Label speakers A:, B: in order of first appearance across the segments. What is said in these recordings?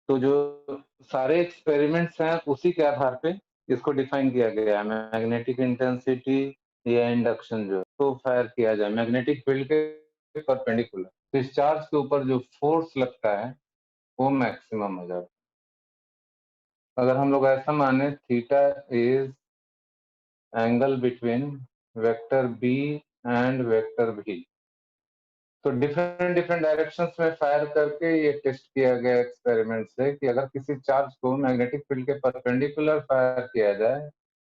A: तो जो सारे एक्सपेरिमेंट्स हैं उसी के आधार पे इसको डिफाइन किया गया है। मैग्नेटिक इंटेंसिटी या इंडक्शन जो है तो फायर किया जाए मैग्नेटिक फील्ड के परपेंडिकुलर, तो इस चार्ज के ऊपर जो फोर्स लगता है वो मैक्सिमम हो जाता है। अगर हम लोग ऐसा माने theta is angle between vector B and vector भी, तो डिफरेंट डिफरेंट डायरेक्शंस में फायर करके ये टेस्ट किया गया एक्सपेरिमेंट से कि अगर किसी चार्ज को मैग्नेटिक फील्ड के परपेंडिकुलर फायर किया जाए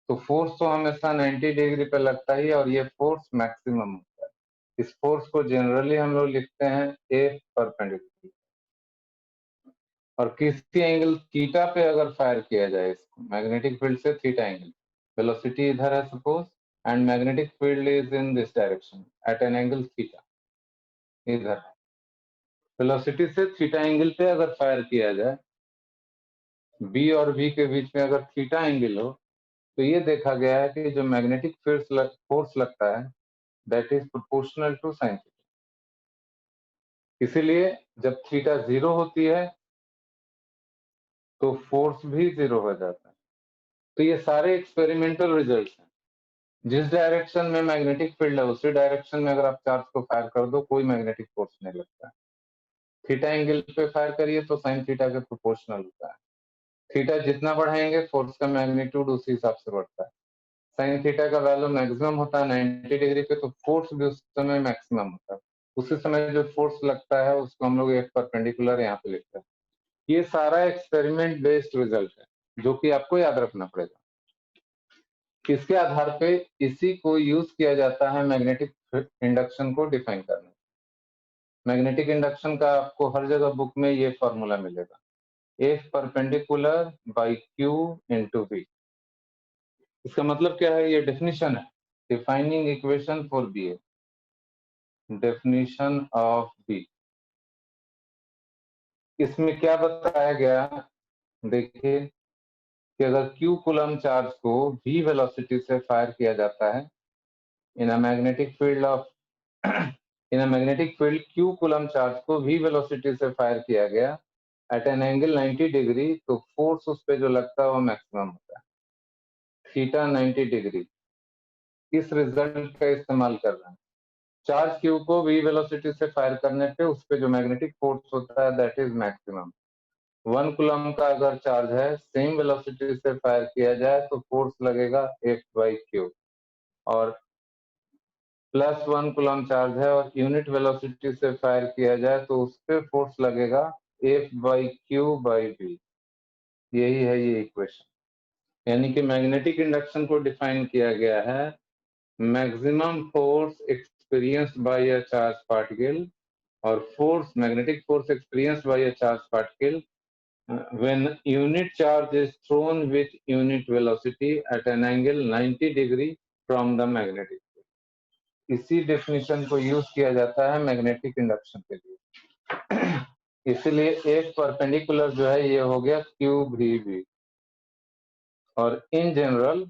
A: तो फोर्स तो हमेशा 90 डिग्री पे लगता ही है और ये फोर्स मैक्सिमम होता है। इस फोर्स को जनरली हम लोग लिखते हैं एफ परपेंडिकुलर, और किसी एंगल थीटा पे अगर फायर किया जाए इसको मैग्नेटिक फील्ड से थीटा एंगल, वेलोसिटी इधर है suppose and magnetic field is in this direction at an angle theta, इधर वेलोसिटी से थीटा एंगल पे अगर फायर किया जाए, बी और वी के बीच में अगर थीटा एंगल हो, तो ये देखा गया है कि जो मैग्नेटिक फोर्स लगता है that is proportional to sine theta. इसीलिए जब थीटा 0 होती है तो फोर्स भी 0 हो जाता है। तो ये सारे एक्सपेरिमेंटल रिजल्ट्स हैं। जिस डायरेक्शन में मैग्नेटिक फील्ड है उसी डायरेक्शन में अगर आप चार्ज को फायर कर दो कोई मैग्नेटिक फोर्स नहीं लगता है। थीटा एंगल पे फायर करिए तो साइन थीटा के प्रोपोर्शनल होता है। थीटा जितना बढ़ाएंगे फोर्स का मैग्नीट्यूड उसी हिसाब से बढ़ता है। साइन थीटा का वैल्यू मैक्सिमम होता है 90 डिग्री पे, तो फोर्स भी उस समय मैक्सिमम होता है। उसी समय जो फोर्स लगता है उसको हम लोग एक परपेंडिकुलर यहाँ पे लिखते हैं। ये सारा एक्सपेरिमेंट बेस्ड रिजल्ट है जो कि आपको याद रखना पड़ेगा। इसके आधार पे इसी को यूज किया जाता है मैग्नेटिक इंडक्शन को डिफाइन करने। मैग्नेटिक इंडक्शन का आपको हर जगह बुक में ये फॉर्मूला मिलेगा, F perpendicular by q into v. इसका मतलब क्या है, ये डेफिनेशन है, defining equation for B, definition of B. इसमें क्या बताया गया, देखिए कि अगर q कूलम चार्ज को v वेलोसिटी से फायर किया जाता है in a magnetic field of in a magnetic field q coulomb charge को v वेलोसिटी से फायर किया गया एट एन एंगल 90 डिग्री, तो फोर्स उस पे जो लगता है वो मैक्सिमम होता है, थीटा 90 डिग्री। इस रिजल्ट का इस्तेमाल कर रहे हैं। चार्ज क्यू को v वेलोसिटी से फायर करने पे उस पे जो मैग्नेटिक फोर्स होता है दैट इज मैक्सिमम। 1 कूलम का अगर चार्ज है सेम वेलोसिटी से फायर किया जाए तो फोर्स लगेगा एफ बाई क्यू, और +1 कूलम चार्ज है और यूनिट वेलोसिटी से फायर किया जाए तो उस पे फोर्स लगेगा F by q by B. यही है ये इक्वेशन। यानी कि मैग्नेटिक इंडक्शन को डिफाइन किया गया है maximum force experienced by a charge particle, और force magnetic force experienced by a charge particle when unit charge is thrown with unit velocity at an angle 90 degree from the magnetic field। इसी definition को use किया जाता है magnetic induction के लिए। इसलिए एक परपेंडिकुलर जो है ये हो गया क्यू भी भी, और इन जनरल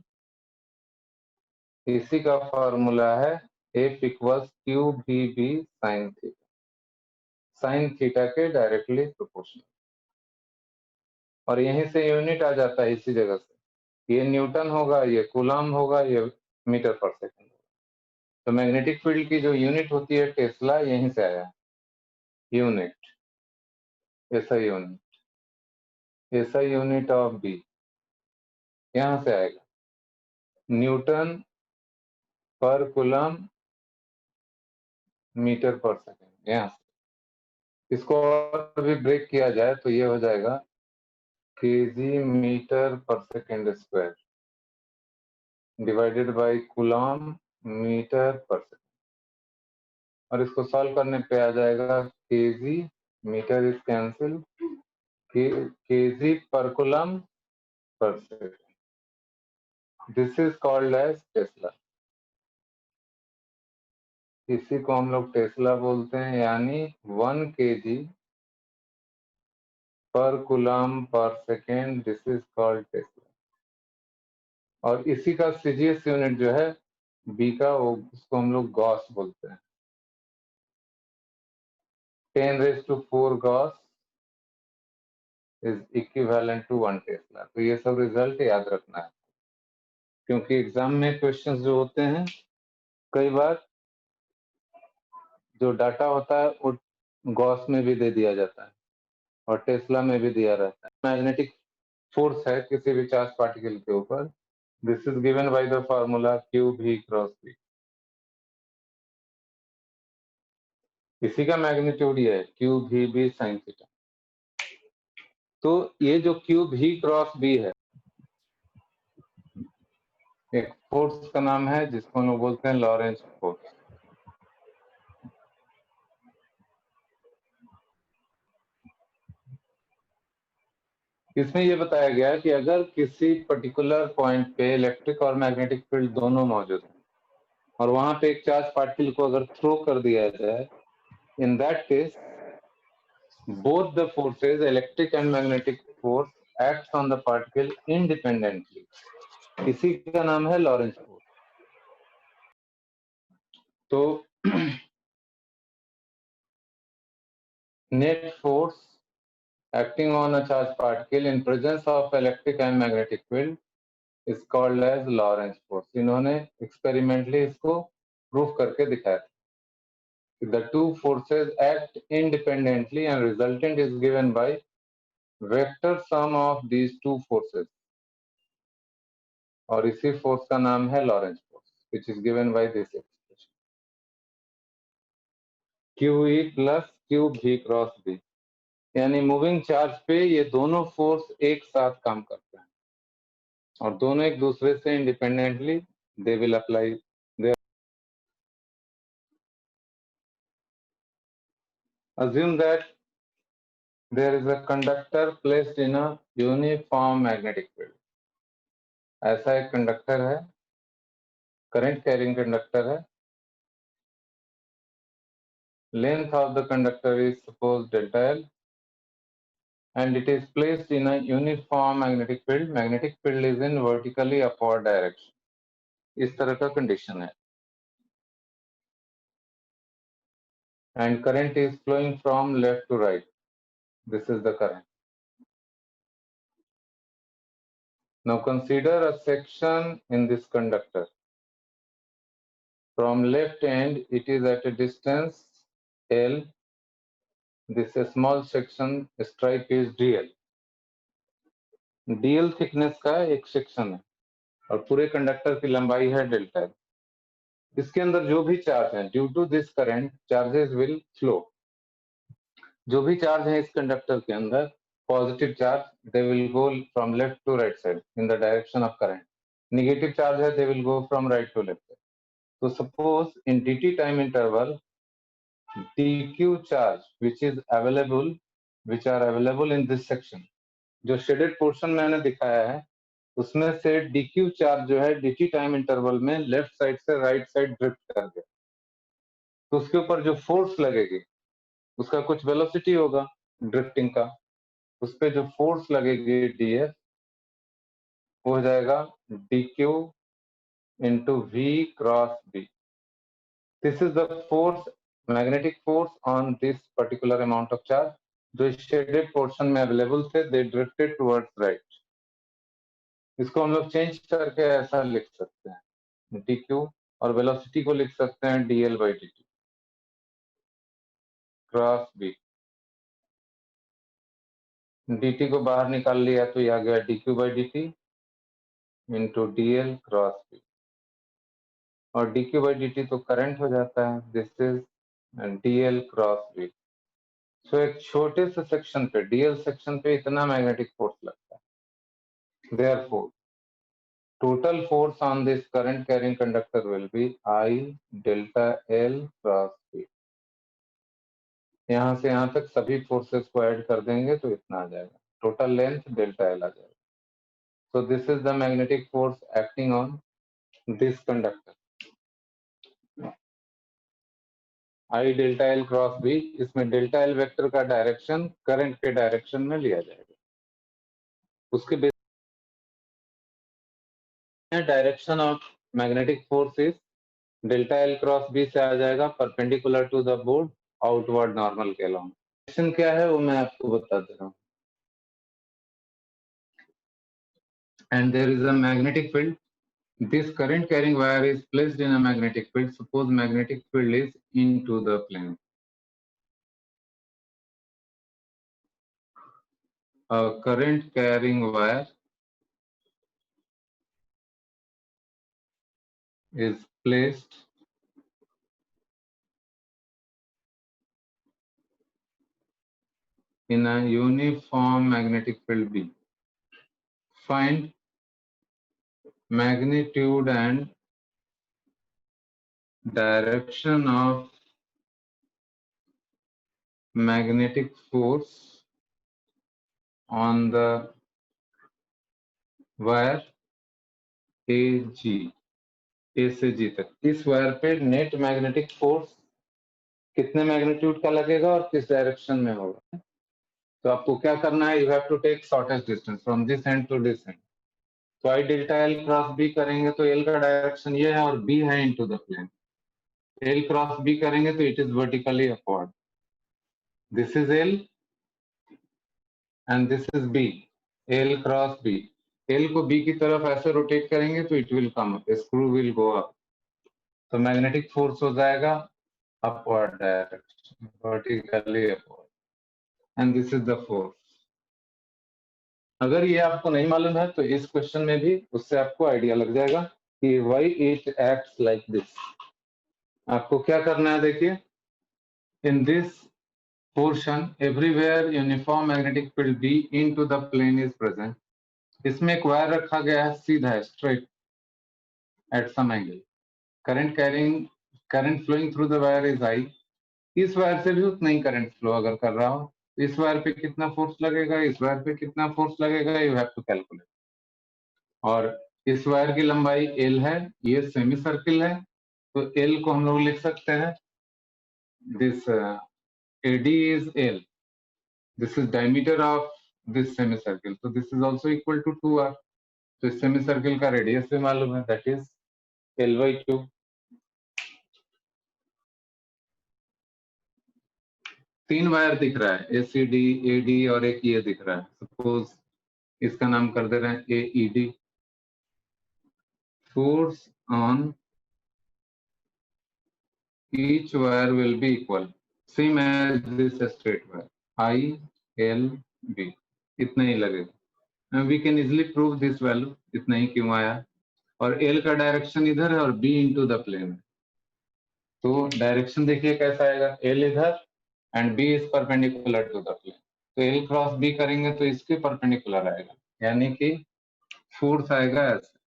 A: इसी का फॉर्मूला है एफ इक्वल्स क्यू भी भी साइन थीटा, साइन थीटा के डायरेक्टली प्रोपोर्शनल। और यहीं से यूनिट आ जाता है इसी जगह से, ये न्यूटन होगा, ये कूलम होगा, ये मीटर पर सेकंड होगा। तो मैग्नेटिक फील्ड की जो यूनिट होती है टेस्ला, यहीं से आया, unit, SI unit, SI unit of B यहाँ से आएगा, न्यूटन पर कूलम मीटर पर सेकंड यहाँ से। इसको और भी ब्रेक किया जाए तो ये हो जाएगा kg metre per second square divided by coulomb metre per second, और इसको सॉल्व करने पे आ जाएगा kg metre is cancel, kg per coulomb per second. This is called as tesla. इसी को हम लोग टेस्ला बोलते हैं, यानी 1 केजी पर कूलम पर second, this is called Tesla. और इसी का सीजीएस यूनिट जो है बी का, वो उसको हम लोग गॉस बोलते हैं, 10⁻⁴ Gauss is equivalent to 1 Tesla. तो ये सब रिजल्ट याद रखना है, क्योंकि एग्जाम में क्वेश्चंस जो होते हैं कई बार जो डाटा होता है वो गॉस में भी दे दिया जाता है और टेस्ला में भी दिया रहता है। मैग्नेटिक फोर्स है किसी भी चार्ज पार्टिकल के ऊपर, this is given by the formula Q भी क्रॉस बी। इसी का मैग्नीट्यूड ये है क्यू भी बी साइन थीटा। तो ये जो क्यू भी क्रॉस बी है, एक फोर्स का नाम है जिसको हम लोग बोलते हैं लॉरेंस फोर्स। इसमें ये बताया गया है कि अगर किसी पर्टिकुलर पॉइंट पे इलेक्ट्रिक और मैग्नेटिक फील्ड दोनों मौजूद हैं और वहां पे एक चार्ज पार्टिकल को अगर थ्रो कर दिया जाए, in that case both the forces, electric and magnetic force, acts on the particle independently. इसी का नाम है लॉरेंस फोर्स। तो net force acting on a charged particle in presence of electric and magnetic field is called as Lorentz force। इन्होंने experimentally इसको proof करके दिखाया। The two forces act independently and resultant is given by vector sum of these two forces। और इसी force का नाम है Lawrence force, which is given by this expression QE plus QV cross B। यानी moving charge पे ये दोनों force एक साथ काम करते हैं और दोनों एक दूसरे से independently they will apply. Assume that there is a conductor placed in a uniform magnetic field। ऐसा एक कंडक्टर है, करंट कैरिंग कंडक्टर है। Length of the conductor is suppose delta L and it is placed in a uniform magnetic field। Magnetic field is in vertically upward direction। इस तरह का condition है and current is flowing from left to right। This is the current। Now consider a section in this conductor। From left end it is at a distance L। This is small section stripe is DL। DL thickness का एक section है और पूरे conductor की लंबाई है delta L. इसके अंदर जो भी चार्ज है, due to this current charges will flow. जो भी चार्ज है इस कंडक्टर के अंदर, positive charge they will go from left to right side in the direction of current. Negative charge है they will go from right to left. तो suppose in dt time interval dq charge which are available in this section। जो shaded portion मैंने दिखाया है उसमें से dq charge जो है dt टाइम इंटरवल में लेफ्ट साइड से राइट साइड ड्रिफ्ट कर गया, तो उसके ऊपर जो फोर्स लगेगी उसका कुछ वेलोसिटी होगा ड्रिफ्टिंग का, उस पर जो फोर्स लगेगी df हो जाएगा dq into v cross b। This is the force, magnetic force on this particular amount of charge जो शेडेड पोर्शन में अवेलेबल थे, दे ड्रिफ्टेड टुवर्ड्स राइट। इसको हम लोग चेंज करके ऐसा लिख सकते हैं dq और वेलोसिटी को लिख सकते हैं dl by dt cross b। dt को बाहर निकाल लिया तो यह आ गया dq by dt into dl cross b। और dq by dt तो करंट हो जाता है, this is dl cross b। सो एक छोटे से सेक्शन पे, dl सेक्शन पे इतना मैग्नेटिक फोर्स लगता है। Therefore total force on this current carrying conductor will be I delta L cross B। यहाँ से यहाँ तक सभी फोर्सेस को ऐड कर देंगे तो इतना आ जाएगा, टोटल लेंथ डेल्टा एल आ जाएगा। So this is the magnetic force acting on this conductor I delta L cross B. इसमें डेल्टा एल वेक्टर का डायरेक्शन करंट के डायरेक्शन में लिया जाएगा। उसके base direction of magnetic force is delta L cross B से आ जाएगा perpendicular to the board outward normal के अलॉन्ग। क्या है वो मैं आपको बता दे रहा हूँ। and there is a magnetic field. This current carrying wire is placed in a magnetic field. Suppose magnetic field is into the plane. A current carrying wire is placed in a uniform magnetic field B. Find magnitude and direction of magnetic force on the wire AG, A से G तक. इस wire पे net magnetic force कितने magnitude का लगेगा और किस direction में होगा. तो आपको क्या करना है, you have to take shortest distance from this end to this end. तो I delta L cross B करेंगे तो एल का डायरेक्शन ये है और बी है into the plane. L cross B करेंगे तो it is vertically upward. This is L and this is B. L cross B. L को बी की तरफ ऐसे रोटेट करेंगे तो it will come up, screw will go up. तो magnetic force हो जाएगा upward direction, vertically upward, and this is the force. अगर ये आपको नहीं मालूम है तो इस क्वेश्चन में भी उससे आपको आइडिया लग जाएगा कि why it acts like this. आपको क्या करना है, देखिए, in this portion everywhere uniform magnetic field B into the plane is present. इसमें एक वायर रखा गया है सीधा है, straight at some angle. Current flowing through the wire is I. इस वायर से भी उतना ही करंट फ्लो अगर कर रहा हो, इस वायर पे कितना फोर्स लगेगा, इस वायर पे कितना फोर्स लगेगा, यू हैव टू कैलकुलेट. और इस वायर की लंबाई एल है, ये सेमी सर्किल है, तो एल को हम लोग लिख सकते हैं, this AD is L, this is diameter of this semi circle, तो this is also equal to 2r. तो इस सेमी सर्किल का रेडियस भी मालूम है, दैट इज L/2. तीन वायर दिख रहा है, ACD, AD और एक ये दिख रहा है. सपोज इसका नाम कर दे रहे हैं AED. Force on each wire will be equal, same as this straight wire, ILB. इतना ही लगेगा. We can easily prove this value. इतना ही क्यों आया, और L का डायरेक्शन इधर है और B इनटू द प्लेन है. तो डायरेक्शन देखिए कैसा आएगा, L इधर and B is perpendicular to the plane. तो L क्रॉस B करेंगे तो इसके परपेंडिकुलर आएगा, यानी कि फोर्स आएगा ऐसे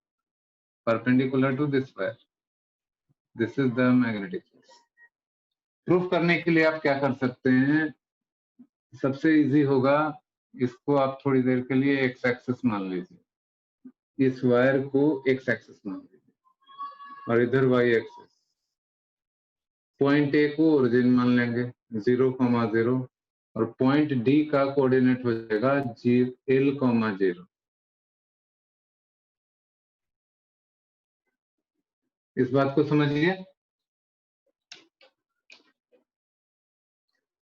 A: perpendicular to this wire. This is the magnetic force. Proof करने के लिए आप क्या कर सकते हैं, सबसे इजी होगा, इसको आप थोड़ी देर के लिए एक्स एक्सिस मान लीजिए. इस वायर को एक्स एक्सिस मान लीजिए और इधर वाई एक्सिस. पॉइंट ए को ओरिजिन मान लेंगे 0,0 और पॉइंट डी का कोऑर्डिनेट हो जाएगा L,0. इस बात को समझिए.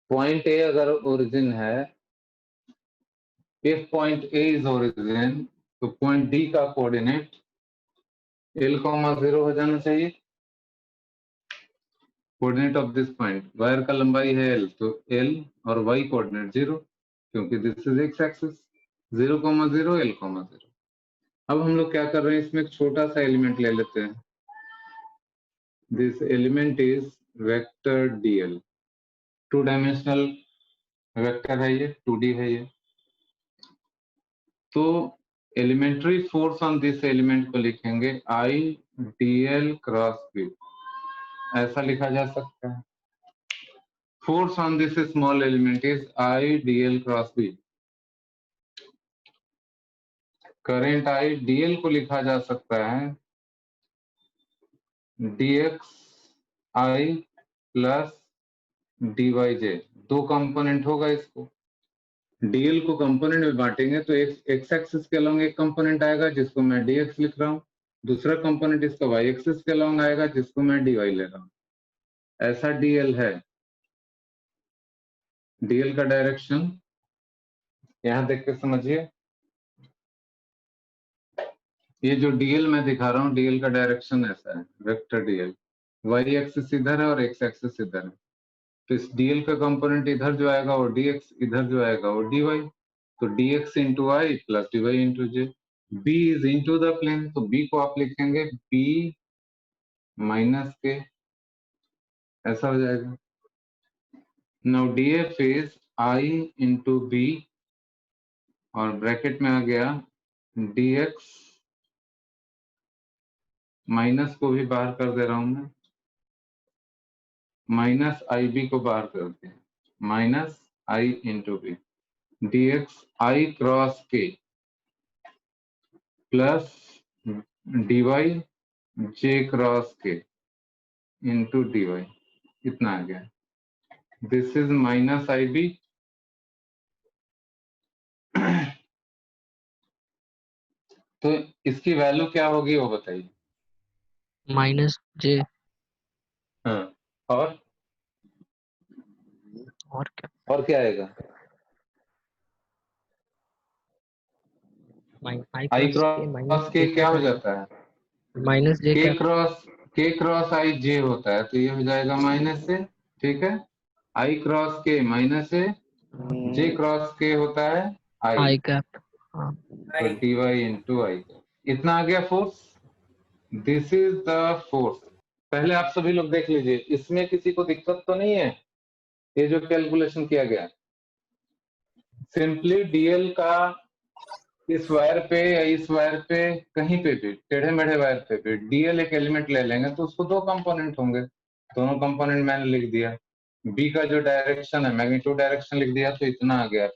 A: पॉइंट ए अगर ओरिजिन है, if point A is origin, तो पॉइंट डी का कोऑर्डिनेट L,0 हो जाना चाहिए. Coordinate of this point, wire का लंबाई है L, तो L और y कोऑर्डिनेट 0, क्योंकि this is x axis. 0,0 L,0. अब हम लोग क्या कर रहे हैं, इसमें एक छोटा सा एलिमेंट ले लेते हैं. This element is vector dl. 2 dimensional vector है ये, 2D है ये. तो elementary force on this element को लिखेंगे I dl क्रॉस b. ऐसा लिखा जा सकता है. Force on this small element is I dl cross b. Current I dl को लिखा जा सकता है dx I प्लस dyj. दो कंपोनेंट होगा इसको. dl को कंपोनेंट में बांटेंगे तो एक्स एक्सिस के अलोंग एक कंपोनेंट आएगा जिसको मैं dx लिख रहा हूँ, दूसरा कंपोनेंट इसका y एक्सिस के अलोंग आएगा जिसको मैं dy ले रहा हूँ. ऐसा dl है. dl का डायरेक्शन यहां देख के समझिए, ये जो डीएल मैं दिखा रहा हूँ, डीएल का डायरेक्शन ऐसा है, वेक्टर डीएल, वाई एक्सिस इधर है और एक्स एक्सिस इधर है। तो इस डीएल का कंपोनेंट इधर जो आएगा वो डीएक्स, इधर जो आएगा वो डीवाई। तो dx into i plus dy into j. B is into the plane, तो बी को आप लिखेंगे बी माइनस के, ऐसा हो जाएगा। Now dF is I into B, और ब्रैकेट में आ गया डीएक्स, माइनस को भी बाहर कर दे रहा हूं मैं, माइनस आई बी को बाहर कर दिया, minus I into B, dx i cross k plus dy j cross k into dy, इतना आ गया। This is minus I B. तो इसकी वैल्यू क्या होगी वो बताइए।
B: Minus j.
A: हाँ, और
B: क्या?
A: और क्या आएगा? आई
B: के माइनस
A: क्रॉस के
B: जे
A: क्या हो
B: कैसे?
A: जाता है?
B: माइनस जे
A: के
B: कैप।
A: क्रॉस आई जे होता है, तो ये हो जाएगा माइनस से, ठीक है। आई क्रॉस के माइनस से, जे क्रॉस के होता है आई,
B: आई कैप। हाँ।
A: तो डी वाई इंटू आई, इतना आ गया force. This is the force. पहले आप सभी लोग देख लीजिए, इसमें किसी को दिक्कत तो नहीं है? ये जो कैलकुलेशन किया गया, सिंपली डीएल का इस वायर पे या इस वायर पे कहीं पे भी, टेढ़े मेढ़े वायर पे भी डीएल एक एलिमेंट ले लेंगे तो उसको दो कंपोनेंट होंगे, दोनों कंपोनेंट मैंने लिख दिया। बी का जो डायरेक्शन है, मैग्नीट्यूड डायरेक्शन लिख दिया, तो इतना आ गया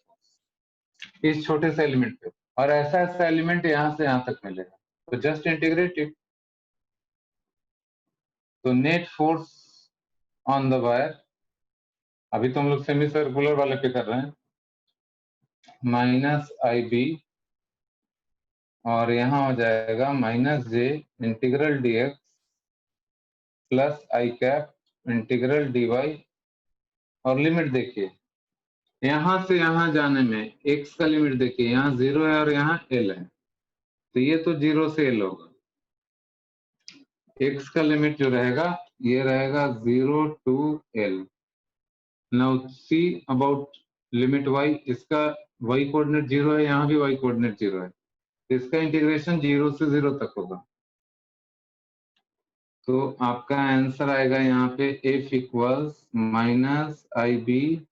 A: इस छोटे से एलिमेंट पे। और ऐसा ऐसा एलिमेंट यहाँ से यहाँ तक मिलेगा, तो जस्ट इंटीग्रेट इट। तो net force on the wire, अभी तो हम लोग सेमी सर्कुलर वाले पे कर रहे हैं, माइनस आई बी, और यहाँ हो जाएगा माइनस जे इंटीग्रल डीएक्स प्लस आई कैप इंटीग्रल डीवाई। और लिमिट देखिए, यहां से यहां जाने में एक्स का लिमिट देखिए, यहाँ 0 है और यहाँ एल है, तो ये तो 0 से एल होगा। एक्स का लिमिट जो रहेगा ये रहेगा 0 to L. Now see about limit y, इसका वाई कोऑर्डिनेट 0 है, यहाँ भी वाई कोऑर्डिनेट 0 है, तो इसका इंटीग्रेशन 0 से 0 तक होगा। तो आपका आंसर आएगा यहाँ पे F equals minus I B,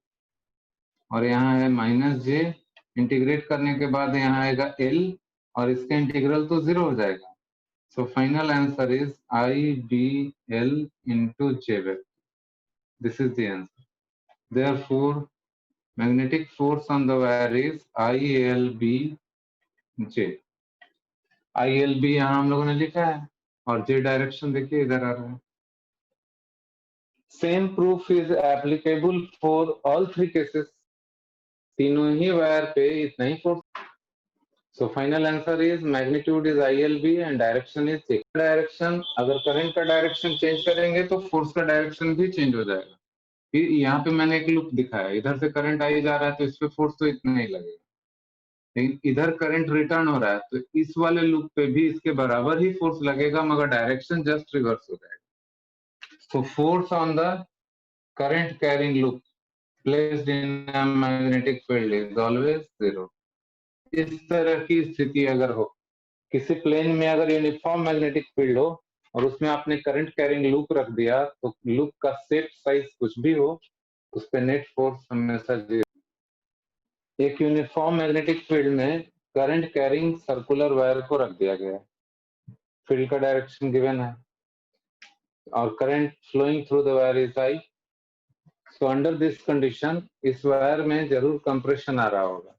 A: और यहाँ है माइनस जे, इंटीग्रेट करने के बाद यहाँ आएगा एल, और इसका इंटीग्रल तो 0 हो जाएगा। So final answer is I B L into j vector. This is the answer. Therefore, magnetic force on the wire is ILBJ। ILB यहाँ हम लोगों ने लिखा है, और J डायरेक्शन देखिए इधर आ रहा है। Same proof is applicable for all three cases, तीनों ही वायर पे इतना ही force. So final answer is magnitude is ILB and direction is J। Direction, अगर करंट का डायरेक्शन चेंज करेंगे तो फोर्स का डायरेक्शन भी चेंज हो जाएगा। फिर यहाँ पे मैंने एक लूप दिखाया, इधर से करंट आई जा रहा है तो इस पे फोर्स तो इतना ही लगेगा, लेकिन इधर करंट रिटर्न हो रहा है तो इस वाले लूप पे भी इसके बराबर ही फोर्स लगेगा, मगर डायरेक्शन जस्ट रिवर्स हो जाएगा। So force on the current carrying loop placed in a magnetic field is always 0। इस तरह की स्थिति अगर हो, किसी प्लेन में अगर यूनिफॉर्म मैग्नेटिक फील्ड हो और उसमें आपने करंट कैरिंग लूप रख दिया, तो लूप का शेप साइज कुछ भी हो, उस पर नेट फोर्स हमेशा 0। एक यूनिफॉर्म मैग्नेटिक फील्ड में करंट कैरिंग सर्कुलर वायर को रख दिया गया है, फील्ड का डायरेक्शन गिवन है, और current flowing through the wire is I. So under this condition इस वायर में जरूर कंप्रेशन आ रहा होगा।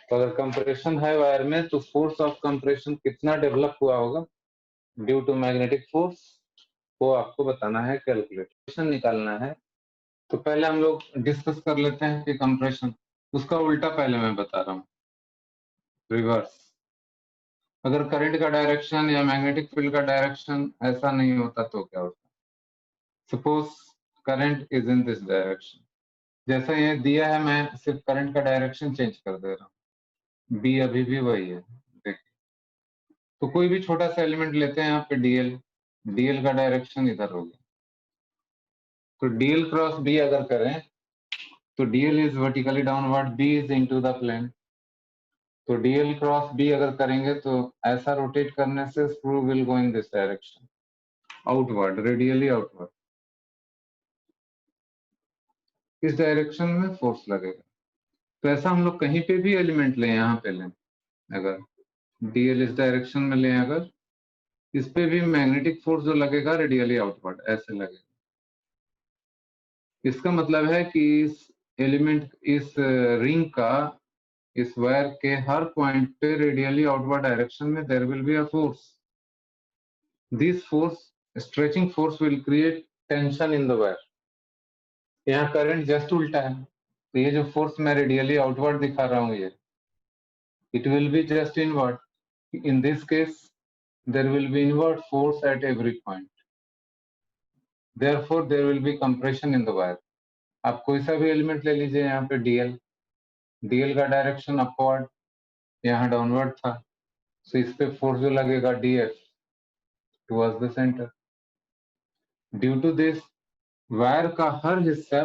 A: तो अगर कंप्रेशन है वायर में, तो फोर्स ऑफ कंप्रेशन कितना डेवलप हुआ होगा ड्यू टू मैग्नेटिक फोर्स, वो आपको बताना है, कैलकुलेशन निकालना है। तो पहले हम लोग डिस्कस कर लेते हैं कि कंप्रेशन, उसका उल्टा पहले मैं बता रहा हूँ, रिवर्स। अगर करंट का डायरेक्शन या मैग्नेटिक फील्ड का डायरेक्शन ऐसा नहीं होता तो क्या होता? Suppose current is in this direction, जैसा ये दिया है मैं सिर्फ करंट का डायरेक्शन चेंज कर दे रहा हूँ, बी अभी भी वही है, देखिए। तो कोई भी छोटा सा एलिमेंट लेते हैं यहाँ पे डीएल का डायरेक्शन इधर होगा, तो डीएल क्रॉस बी अगर करें तो dl is vertically downward, B is into the plane, तो डीएल क्रॉस बी अगर करेंगे तो ऐसा रोटेट करने से screw will go in this direction, outward, radially outward, इस डायरेक्शन में फोर्स लगेगा। तो ऐसा हम लोग कहीं पे भी एलिमेंट लें, यहाँ पे लें, अगर डीएल इस डायरेक्शन में लें, अगर इस पे भी मैग्नेटिक फोर्स जो लगेगा रेडियली आउटवर्ड ऐसे लगेगा। इसका मतलब है कि इस एलिमेंट, इस रिंग का, इस वायर के हर पॉइंट पे रेडियली आउटवर्ड डायरेक्शन में there will be a force. This force, stretching force, will create tension in the wire. यहाँ करंट जस्ट उल्टा है, तो ये जो फोर्स मैं रेडियली आउटवर्ड दिखा रहा हूँ, ये it will be just inward. In this case, there will be inward force at every point. Therefore, there will be compression in the wire. आप कोई सा भी एलिमेंट ले लीजिए, यहाँ पे डीएल का डायरेक्शन अपवर्ड, यहाँ डाउनवर्ड था, तो इस पे फोर्स जो लगेगा DF towards the centre. Due to this, wire का हर हिस्सा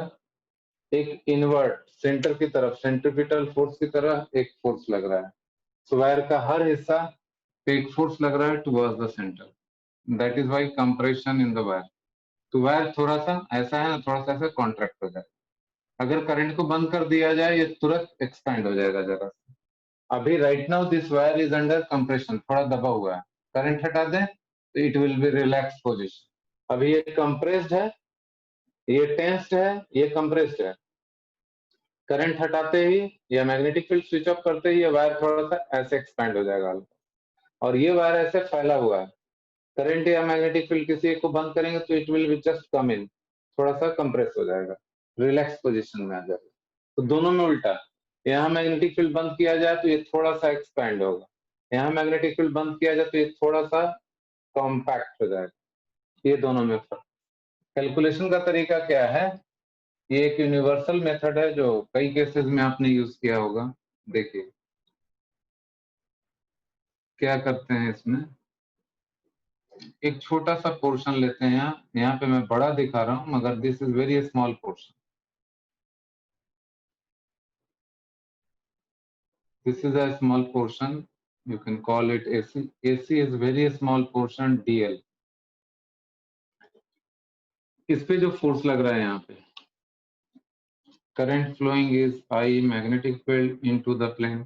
A: एक इनवर्ड सेंटर की तरफ, सेंट्रीपिटल फोर्स की तरह एक फोर्स लग रहा है। तो वायर का हर हिस्सा पे एक फोर्स लग रहा है towards the centre, that is why compression in the wire. तो वायर थोड़ा सा ऐसा है ना, थोड़ा सा ऐसा कॉन्ट्रैक्ट हो जाए। अगर करंट को बंद कर दिया जाए, ये तुरंत एक्सपैंड हो जाएगा जरा। अभी right now this wire is under compression, थोड़ा दबा हुआ है, करंट हटा दें तो it will be relax position. अभी ये कंप्रेस्ड है, ये टेंस्ड है, ये कंप्रेस्ड है। करंट हटाते ही या मैग्नेटिक फील्ड स्विच ऑफ करते ही ये वायर थोड़ा सा ऐसे एक्सपैंड हो जाएगा, और ये वायर ऐसे फैला हुआ है। करंट या मैग्नेटिक फील्ड किसी एक को बंद करेंगे तो it will be just come in, थोड़ा सा कंप्रेस हो जाएगा, रिलैक्स पोजीशन में आ जाएगा। तो दोनों में उल्टा, यहाँ मैग्नेटिक फील्ड बंद किया जाए तो ये थोड़ा सा एक्सपैंड होगा, यहाँ मैग्नेटिक फील्ड बंद किया जाए तो ये थोड़ा सा कॉम्पैक्ट हो जाएगा। ये दोनों में फर्क। कैलकुलेशन का तरीका क्या है, ये एक यूनिवर्सल मेथड है जो कई केसेस में आपने यूज किया होगा। देखिए क्या करते हैं इसमें, एक छोटा सा पोर्शन लेते हैं, यहाँ पे मैं बड़ा दिखा रहा हूं मगर this is very small portion, this is a small portion, you can call it AC. AC is very small portion DL. इस पे जो फोर्स लग रहा है, यहाँ पे current flowing is I, magnetic field into the plane.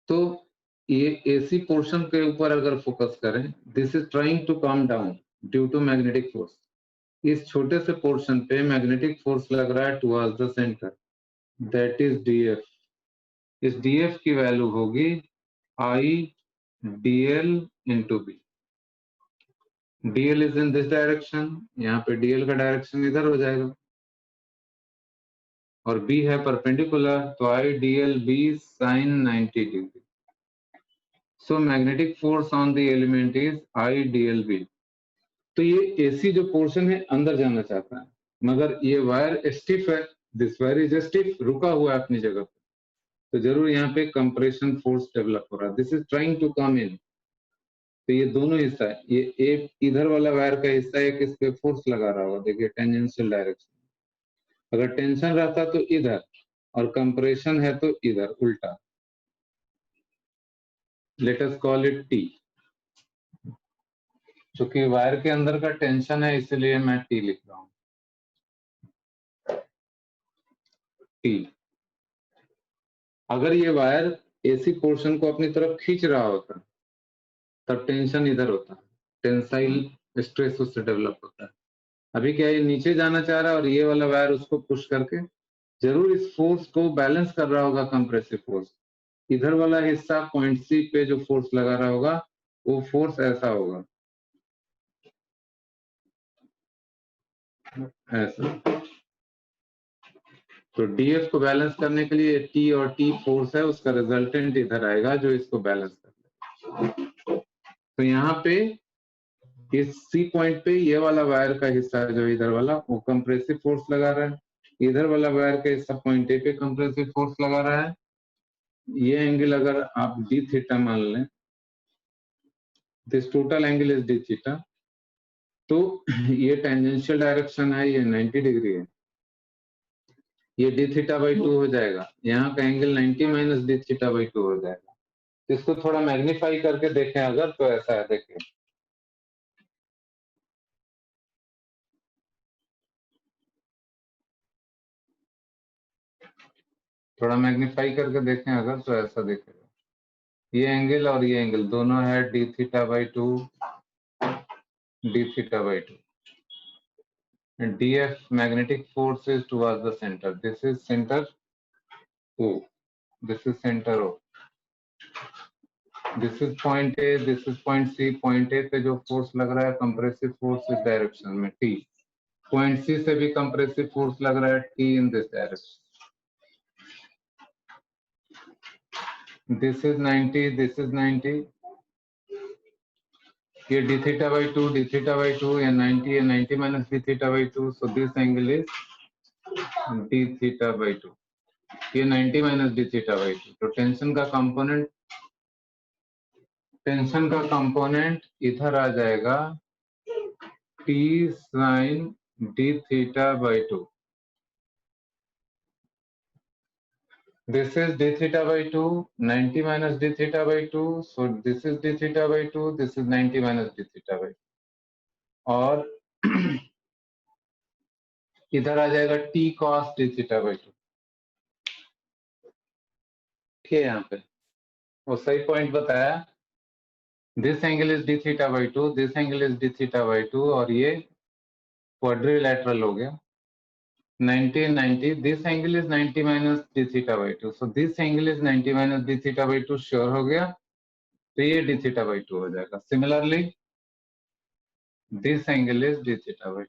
A: तो ये AC पोर्शन के ऊपर अगर फोकस करें, this is trying to come down due to magnetic force. इस छोटे से पोर्शन पे मैग्नेटिक फोर्स लग रहा है towards the centre, that is DF। इस DF की वैल्यू होगी I DL into B। DL is in this direction, यहाँ पे DL का डायरेक्शन इधर हो जाएगा, और B है परपेंडिकुलर, तो I DL B sin 90 degree. So magnetic force on the element is I DL B। तो ये AC जो पोर्शन है अंदर जाना चाहता है, मगर ये वायर स्टिफ है, दिस वायर इज स्टिफ, रुका हुआ है अपनी जगह पे, तो जरूर यहाँ पे कंप्रेशन फोर्स डेवलप हो रहा है, this is trying to come in. तो ये दोनों हिस्सा है, ये एक इधर वाला वायर का हिस्सा है, इस पे फोर्स लगा रहा होगा, देखिए टेंजेंशियल डायरेक्शन। अगर टेंशन रहता तो इधर, और कंप्रेशन है तो इधर, उल्टा। Let us call it T। चूंकि वायर के अंदर का टेंशन है इसलिए मैं T लिख रहा हूं, T। अगर ये वायर AC पोर्शन को अपनी तरफ खींच रहा होता तब टेंशन इधर होता, टेंसाइल स्ट्रेस उससे डेवलप होता है। अभी क्या ये नीचे जाना चाह रहा है और ये वाला वायर उसको पुश करके जरूर इस फोर्स को बैलेंस कर रहा होगा, कंप्रेसिव फोर्स। इधर वाला हिस्सा पॉइंट C पे जो फोर्स लगा रहा होगा वो फोर्स ऐसा होगा, ऐसा। तो DF को बैलेंस करने के लिए T और T फोर्स है, उसका रिजल्टेंट इधर आएगा जो इसको बैलेंस कर। तो यहाँ पे इस C पॉइंट पे ये वाला वायर का हिस्सा जो इधर वाला वो कंप्रेसिव फोर्स लगा रहा है, इधर वाला वायर का हिस्सा पॉइंट ए पे कंप्रेसिव फोर्स लगा रहा है, ये एंगल अगर आप डी थीटा मान लें, this total angle is D theta, तो ये टेंजेंशियल डायरेक्शन है, ये 90 डिग्री है, ये डी थीटा बाई 2 हो जाएगा, यहाँ का angle 90 minus d theta by 2 हो जाएगा। तो इसको थोड़ा मैग्नीफाई करके देखें अगर, तो ऐसा है, देखें थोड़ा मैग्नीफाई करके देखें अगर, तो ऐसा देखेगा, ये एंगल और ये एंगल दोनों है D theta by 2, D theta by 2, and df magnetic force is towards the center, this is center O, this is center O, this is point A, this is point C, point A पे जो force लग रहा है compressive force इस direction में T, point C से भी compressive force लग रहा है T in this direction, this is 90, this is 90, ये d theta by 2, d theta by 2, या 90 minus d theta by 2, so this angle is d theta by 2, ये 90 minus d theta by 2, तो tension का component इधर आ जाएगा t sin d theta by 2, this is d theta by 2, 90 minus d theta by 2, so this is d theta by 2, this is 90 minus d theta by 2, और इधर आ जाएगा t cos d theta by 2, ठीक है, यहाँ पे वो सही point बताया, this angle is D theta by 2, this angle is D theta by 2, और ये क्वाड्रिलैटरल हो गया 90 90, this angle is 90 minus d theta by 2, so this angle is 90 minus d theta by 2, sure हो गया, तो ये डी थीटा बाई 2 हो जाएगा। Similarly this angle is D theta by 2,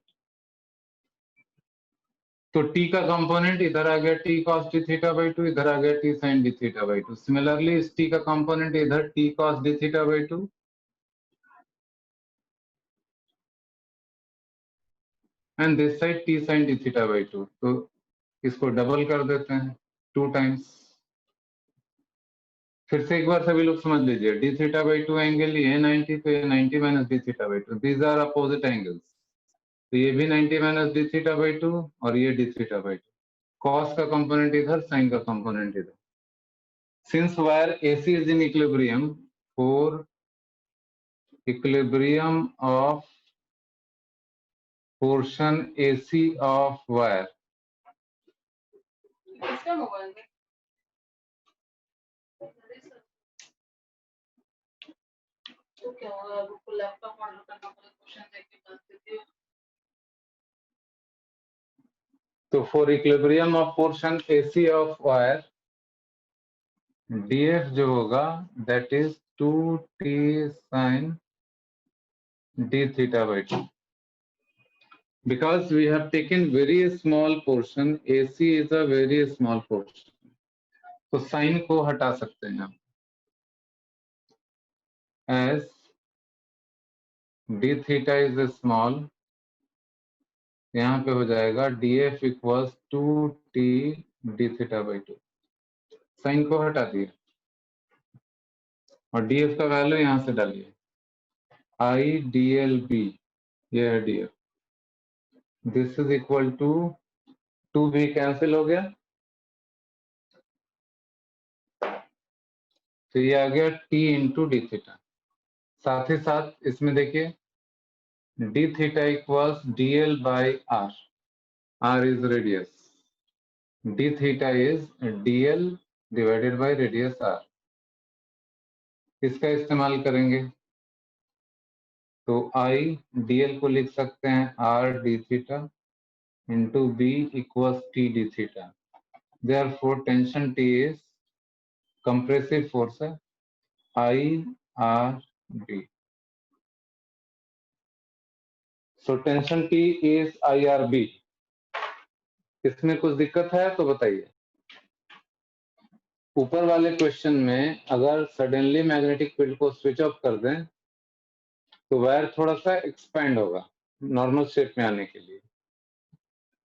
A: तो t का कंपोनेंट इधर आ गया t cos d theta by 2, इधर आ गया t sin d theta by 2, similarly इस t का कंपोनेंट इधर t cos d theta by 2, and this side t sin d theta by 2, तो इसको डबल कर देते हैं 2 टाइम्स। फिर से एक बार सभी लोग समझ लीजिए, डी थीटा बाई 2 एंगल ये 90, तो ये 90 minus d theta by 2, these are opposite angles, तो ये भी 90 माइनस डी थीटा बाई 2 और ये डी थीटा बाई 2, कॉस का कंपोनेंट इधर, साइन का कंपोनेंट इधर। Since wire AC is in equilibrium, for equilibrium of portion AC of wire, तो for equilibrium of portion AC of wire, DF जो होगा that is 2t sin d theta by 2, because we have taken very small portion, AC is a very small portion, तो sign को हटा सकते हैं हम, as d theta is a small, यहाँ पे हो जाएगा df equals 2t d theta by 2, sine को हटा दिए और df का वैल्यू यहाँ से डालिए, I dlb, ये है df, this is equal to 2b cancel हो गया, तो ये आ गया t इंटू डी थीटा, साथ ही साथ इसमें देखिए d theta equals dl by r, r is radius, d theta is dl divided by radius r, इसका इस्तेमाल करेंगे तो I dl को लिख सकते हैं r d theta into b equals t d theta, therefore tension T is compressive force है I r d, so tension T is I r b। इसमें कुछ दिक्कत है तो बताइए। ऊपर वाले क्वेश्चन में अगर सडनली मैग्नेटिक फील्ड को स्विच ऑफ कर दें तो वायर थोड़ा सा एक्सपेंड होगा नॉर्मल शेप में आने के लिए,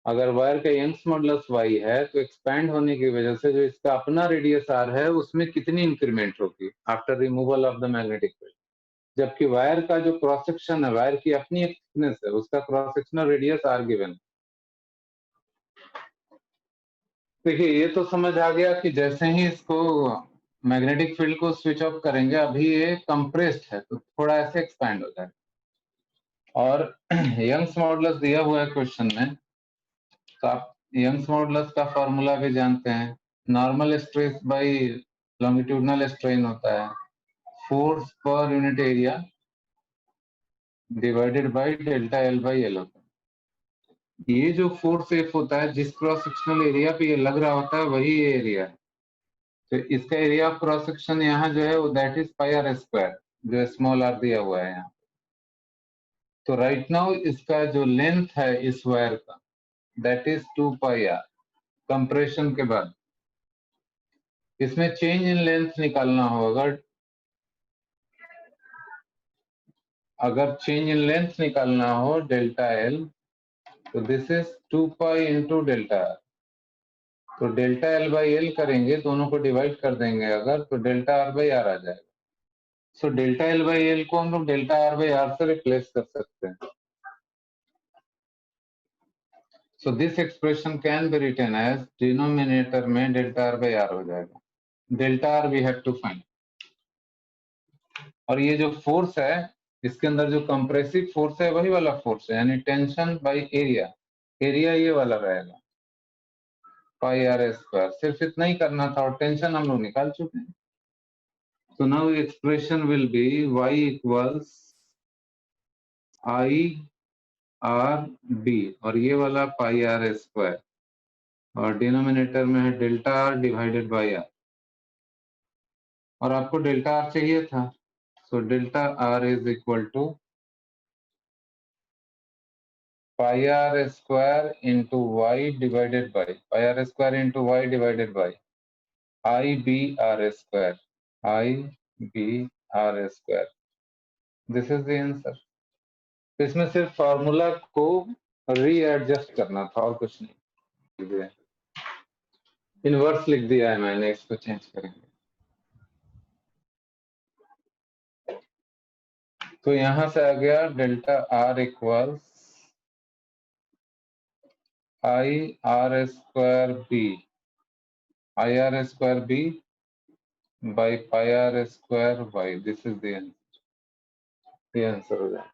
A: अगर वायर का यंग्स मॉडुलस y है तो एक्सपैंड होने की वजह से जो इसका अपना रेडियस r है उसमें कितनी इंक्रीमेंट होगी after removal of the magnetic field, जबकि वायर का जो क्रॉस सेक्शन है, वायर की अपनी एक थिकनेस है, उसका cross sectional radius r given. देखिए ये तो समझ आ गया कि जैसे ही इसको मैग्नेटिक फील्ड को स्विच ऑफ करेंगे, अभी ये कंप्रेस्ड है तो थोड़ा ऐसे एक्सपैंड हो जाएगा। और यंग्स मॉडुलस दिया हुआ है क्वेश्चन में, तो आप यंग्स मॉडुलस का फॉर्मूला भी जानते हैं, normal stress by longitudinal strain होता है, force per unit area divided by delta L by L होता है। ये जो फोर्स एफ होता है, जिस क्रॉस सेक्शनल एरिया पे ये लग रहा होता है वही ये एरिया है। तो इसका एरिया ऑफ क्रॉस सेक्शन यहाँ जो है वो that is pi r square, जो स्मॉल आर दिया हुआ है यहाँ। तो राइट नाउ इसका जो लेंथ है इस वायर का that is 2 pi r compression के बाद। इसमें चेंज इन लेंथ निकालना होगा, अगर चेंज इन लेंथ निकालना हो डेल्टा एल, तो this is 2 pi into delta r. तो डेल्टा एल बाई एल करेंगे, दोनों को डिवाइड कर देंगे अगर, तो डेल्टा आर बाई आर आ जाएगा। So delta L by L को हम लोग डेल्टा आर बाई आर से रिप्लेस कर सकते हैं। So this expression can be written as denominator में डेल्टा आर बाई आर हो जाएगा। Delta r we have to find. और ये जो फोर्स है इसके अंदर जो कंप्रेसिव फोर्स है वही वाला फोर्स है, यानी टेंशन बाई एरिया, एरिया ये वाला रहेगा पाई आर स्क्वायर। सिर्फ इतना ही करना था और टेंशन हम लोग निकाल चुके हैं। So now expression will be y equals I R B और ये वाला पाई आर स्क्वायर और डिनोमिनेटर में है delta r divided by r, और आपको डेल्टा आर चाहिए था। So delta r is equal to pi r square into y divided by pi r square into y divided by I B r square, I B r square. This is the answer. इसमें सिर्फ formula को readjust करना था और कुछ नहीं। Inverse लिख दिया है मैंने, इसको चेंज करेंगे। तो यहां से आ गया delta r equals I r square B, I r square B by pi r square y. This is the answer हो जाए।